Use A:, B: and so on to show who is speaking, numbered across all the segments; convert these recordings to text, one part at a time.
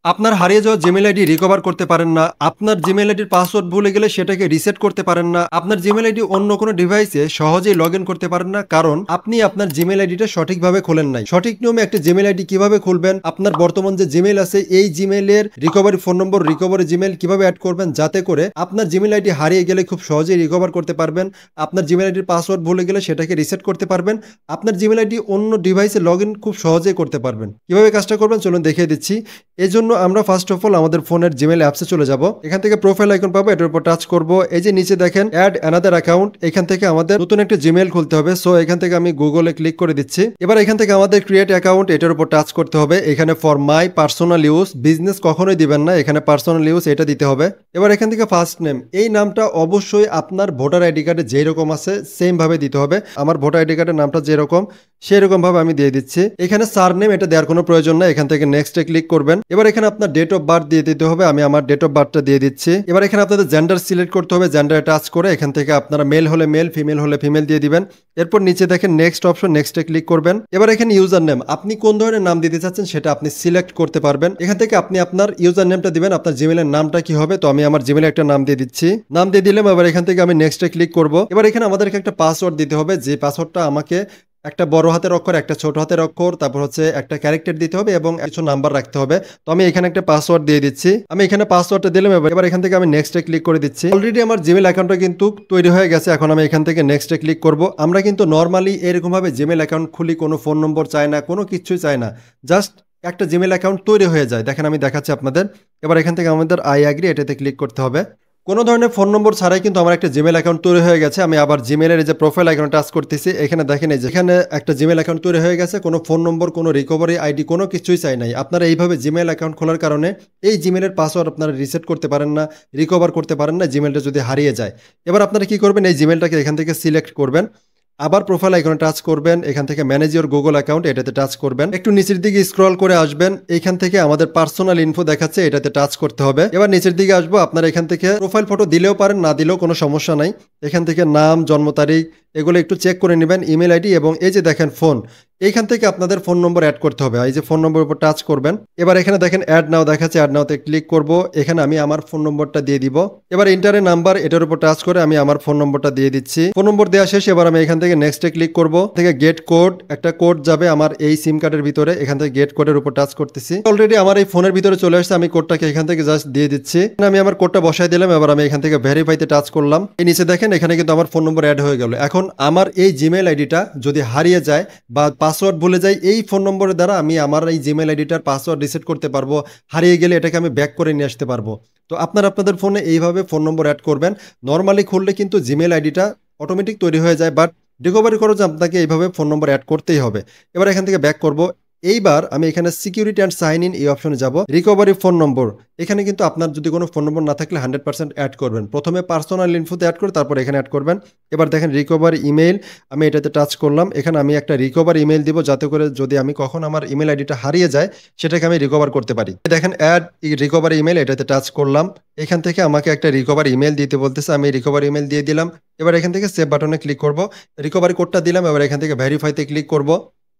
A: আপনার হারিয়ে যাওয়া জিমেইল আইডি রিকভার করতে পারেন না, আপনার জিমেইল আইডির পাসওয়ার্ড ভুলে গেলে সেটাকে রিসেট করতে পারেন না, আপনার জিমেইল আইডি অন্য কোনো ডিভাইসে সহজেই লগ ইন করতে পারেন না, কারণ আপনি আপনার জিমেইল আইডিটা সঠিকভাবে খোলেন নাই। সঠিক নিয়মে একটা জিমেইল আইডি কিভাবে খুলবেন, আপনার বর্তমান যে জিমেইল আছে এই জিমেইলের recovery phone number, recovery Gmail কিভাবে অ্যাড করবেন যাতে করে আপনার জিমেইল আইডি হারিয়ে গেলে খুব সহজেই রিকভার করতে পারবেন, আপনার জিমেইল আইডির পাসওয়ার্ড ভুলে গেলে সেটাকে রিসেট করতে পারবেন, আপনার জিমেইল আইডি অন্য ডিভাইসে লগ ইন খুব সহজেই করতে পারবেন। কিভাবে কাজটা করবেন চলুন দেখিয়ে দিচ্ছি। এজন্য আমরা ফার্স্ট অফ অল আমাদের ফোনের জিমেইল অ্যাপসে চলে যাব। এখান থেকে প্রোফাইল আইকন পাবো, এটার উপর টাচ করব। এই যে নিচে দেখেন অ্যাড অ্যানাদার অ্যাকাউন্ট, এখান থেকে আমাদের নতুন একটা জিমেইল খুলতে হবে। সো এখান থেকে আমি গুগলে ক্লিক করে দিচ্ছি। এবার এখান থেকে আমাদের ক্রিয়েট অ্যাকাউন্ট, এটার উপর টাচ করতে হবে। এখানে for my personal use, business কখনোই দিবেন না, এখানে পার্সোনাল ইউজ এটা দিতে হবে। এবার এখান থেকে ফার্স্ট নেম, এই নামটা অবশ্যই আপনার ভোটার আইডি কার্ডে যেই রকম আছে সেম ভাবে দিতে হবে। আমার ভোটার আইডি কার্ডের নামটা যেরকম সেই রকম ভাবে আমি দিয়ে দিচ্ছি। এখানে সারনেম এটা দেওয়ার কোনো প্রয়োজন নাই, এখান থেকে নেক্সটে ক্লিক করবেন। এবার এখানে আপনার ডেট অফ বার্থ দিয়ে দিতে হবে, আমি আমার ডেট অফ বার্থটা দিয়ে দিচ্ছি। এবার এখানে আপনাদের জেন্ডার সিলেক্ট করতে হবে, জেন্ডারে টাচ করে এখান থেকে আপনারা মেল হলে মেল, ফিমেল হলে ফিমেল দিয়ে দিবেন। এরপর নিচে দেখেন নেক্সট অপশন, নেক্সটে ক্লিক করবেন। এবার এখানে ইউজার নেম, আপনি কোন ধরনের নাম দিতে চাচ্ছেন সেটা আপনি সিলেক্ট করতে পারবেন। এখান থেকে আপনি আপনার ইউজার নেমটা দিবেন, আপনার জিমেইলের নামটা কি হবে। তো আমি আমার জিমেইলে একটা নাম দিয়ে দিচ্ছি, নাম দিয়ে দিলাম। এবার এখান থেকে আমি নেক্সটে ক্লিক করব। এবার এখানে আমাদেরকে একটা পাসওয়ার্ড দিতে হবে, যে পাসওয়ার্ডটা আমাকে একটা বড় হাতের অক্ষর, একটা ছোট হাতের অক্ষর, তারপর হচ্ছে একটা ক্যারেক্টার দিতে হবে এবং কিছু নাম্বার রাখতে হবে। তো আমি এখানে একটা পাসওয়ার্ড দিয়ে দিচ্ছি, আমি এখানে পাসওয়ার্ডটা দিলাম। এবার এখান থেকে আমি নেক্সটে ক্লিক করে দিচ্ছি। অলরেডি আমার জিমেইল অ্যাকাউন্টটা কিন্তু তৈরি হয়ে গেছে। এখন আমি এখান থেকে নেক্সটে ক্লিক করব। আমরা কিন্তু নর্মালি এরকমভাবে জিমেইল অ্যাকাউন্ট খুলি, কোনো ফোন নম্বর চাই না, কোনো কিছুই চাই না, জাস্ট একটা জিমেইল অ্যাকাউন্ট তৈরি হয়ে যায়। দেখেন আমি দেখাচ্ছি আপনাদের। এবার এখান থেকে আমাদের আই অ্যাগ্রি এটাতে ক্লিক করতে হবে। কোনো ধরনের ফোন নম্বর ছাড়াই কিন্তু আমার একটা জিমেইল অ্যাকাউন্ট তৈরি হয়ে গেছে। আমি আবার জিমেইলের যে প্রোফাইল আইকনে টাচ করতেছি, এখানে দেখেন এই যে এখানে একটা জিমেইল অ্যাকাউন্ট তৈরি হয়ে গেছে। কোনো ফোন নম্বর, কোনো রিকভারি আইডি, কোনো কিছুই চাই নাই। আপনারা এইভাবে জিমেইল অ্যাকাউন্ট খোলার কারণে এই জিমেইলের পাসওয়ার্ড আপনারা রিসেট করতে পারেন না, রিকভার করতে পারেন না, জিমেইলটা যদি হারিয়ে যায়। এবার আপনারা কি করবেন, এই জিমেইলটাকে এখান থেকে সিলেক্ট করবেন, আবার প্রোফাইল আইকনে টাচ করবেন, এখান থেকে ম্যানেজ ইওর গুগল অ্যাকাউন্ট এটাতে টাচ করবেন, একটু নিচের দিকে স্ক্রল করে আসবেন। এখান থেকে আমাদের পার্সোনাল ইনফো দেখাচ্ছে, এটাতে টাচ করতে হবে। এবার নিচের দিকে আসবো, আপনারা এখান থেকে প্রোফাইল ফটো দিলেও পারেন, না দিলেও কোনো সমস্যা নাই। এখান থেকে নাম, জন্ম তারিখ এগুলো একটু চেক করে নেবেন, ইমেল আইডি এবং এই যে দেখেন ফোন, এইখান থেকে আপনাদের ফোন নম্বর অ্যাড করতে হবে। এই যে ফোন নম্বরের উপর টাচ করবেন। এবার এখানে দেখেন অ্যাড নাও দেখাচ্ছে, অ্যাড নাওতে ক্লিক করব। এখানে আমি আমার ফোন নম্বরটা দিয়ে দিব। এবার ইন্টারের নাম্বার এটার উপর টাচ করে আমি আমার ফোন নম্বরটা দিয়ে দিচ্ছি। ফোন নম্বর দেওয়া শেষ। এবার আমি এখান থেকে নেক্সটে ক্লিক করব। থেকে গেট কোড, একটা কোড যাবে আমার এই সিম কার্ডের ভিতরে, এখান থেকে গেট কোডের উপর টাচ করতেছি। অলরেডি আমার এই ফোনের ভিতরে চলে আসছে, আমি কোডটাকে এখান থেকে জাস্ট দিয়ে দিচ্ছি। আমি আমার কোডটা বসাই দিলাম। এবার আমি এখান থেকে ভেরিফাইতে টাচ করলাম। এই নিচে দেখেন এখানে কিন্তু আমার ফোন নম্বর অ্যাড হয়ে গেল। এখন আমার এই জিমেইল আইডিটা যদি হারিয়ে যায় বা পাসওয়ার্ড ভুলে যায়, এই ফোন নম্বরের দ্বারা আমি আমার এই জিমেইল আইডিটার পাসওয়ার্ড রিসেট করতে পারবো। হারিয়ে গেলে এটাকে আমি ব্যাক করে নিয়ে আসতে পারবো। তো আপনারা আপনাদের ফোনে এইভাবে ফোন নম্বর অ্যাড করবেন। নর্মালি খুললে কিন্তু জিমেইল আইডিটা অটোমেটিক তৈরি হয়ে যায়, বাট রিকভারি করার জন্য আপনাকে এইভাবে ফোন নম্বর অ্যাড করতেই হবে। এবার এখান থেকে ব্যাক করব। এইবার আমি এখানে সিকিউরিটি অ্যান্ড সাইন ইন এই অপশনে যাব। রিকভারি ফোন নম্বর, এখানে কিন্তু আপনার যদি কোনো ফোন নম্বর না থাকলে 100% অ্যাড করবেন। প্রথমে পার্সোনাল ইনফোতে অ্যাড করে তারপর এখানে অ্যাড করবেন। এবার দেখেন রিকভারি ইমেল, আমি এটাতে টাচ করলাম। এখানে আমি একটা রিকভারি ইমেল দিব, যাতে করে যদি আমি কখন আমার ইমেল আইডিটা হারিয়ে যায় সেটাকে আমি রিকভার করতে পারি। দেখেন অ্যাড রিকভারি ইমেল, এটাতে টাচ করলাম। এখান থেকে আমাকে একটা রিকভারি ইমেল দিতে বলতেছে, আমি রিকভারি ইমেল দিয়ে দিলাম। এবার এখান থেকে সেভ বাটনে ক্লিক করব, রিকভারি কোডটা দিলাম। এবার এখান থেকে ভেরিফাইতে ক্লিক করব।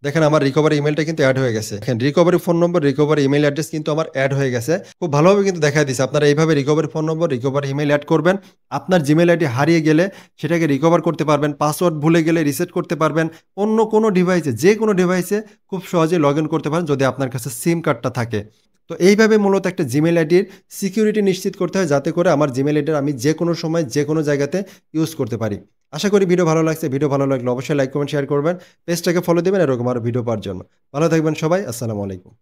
A: দেখেন আমার রিকভারি ইমেলটা কিন্তু অ্যাড হয়ে গেছে। দেখেন recovery phone number, recovery email address কিন্তু আমার অ্যাড হয়ে গেছে। খুব ভালোভাবে কিন্তু দেখা দিচ্ছে। আপনারা এইভাবে recovery phone number, recovery email add করবেন। আপনার জিমেল আইডি হারিয়ে গেলে সেটাকে রিকভার করতে পারবেন, পাসওয়ার্ড ভুলে গেলে রিসেট করতে পারবেন, অন্য কোনো ডিভাইসে, যে কোনো ডিভাইসে খুব সহজে লগ ইন করতে পারেন যদি আপনার কাছে সিম কার্ডটা থাকে। তো এইভাবে মূলত একটা জিমেল আইডির সিকিউরিটি নিশ্চিত করতে হয়, যাতে করে আমার জিমেল আইডির আমি যে কোনো সময় যে কোনো জায়গাতে ইউজ করতে পারি। আশা করি ভিডিও ভালো লাগছে। ভিডিও ভালো লাগলে অবশ্যই লাইক কমেন্ট শেয়ার করবেন, পেজটাকে ফলো দেবেন এরকম আরও ভিডিও পাওয়ার জন্য। ভালো থাকবেন সবাই, আসসালামু আলাইকুম।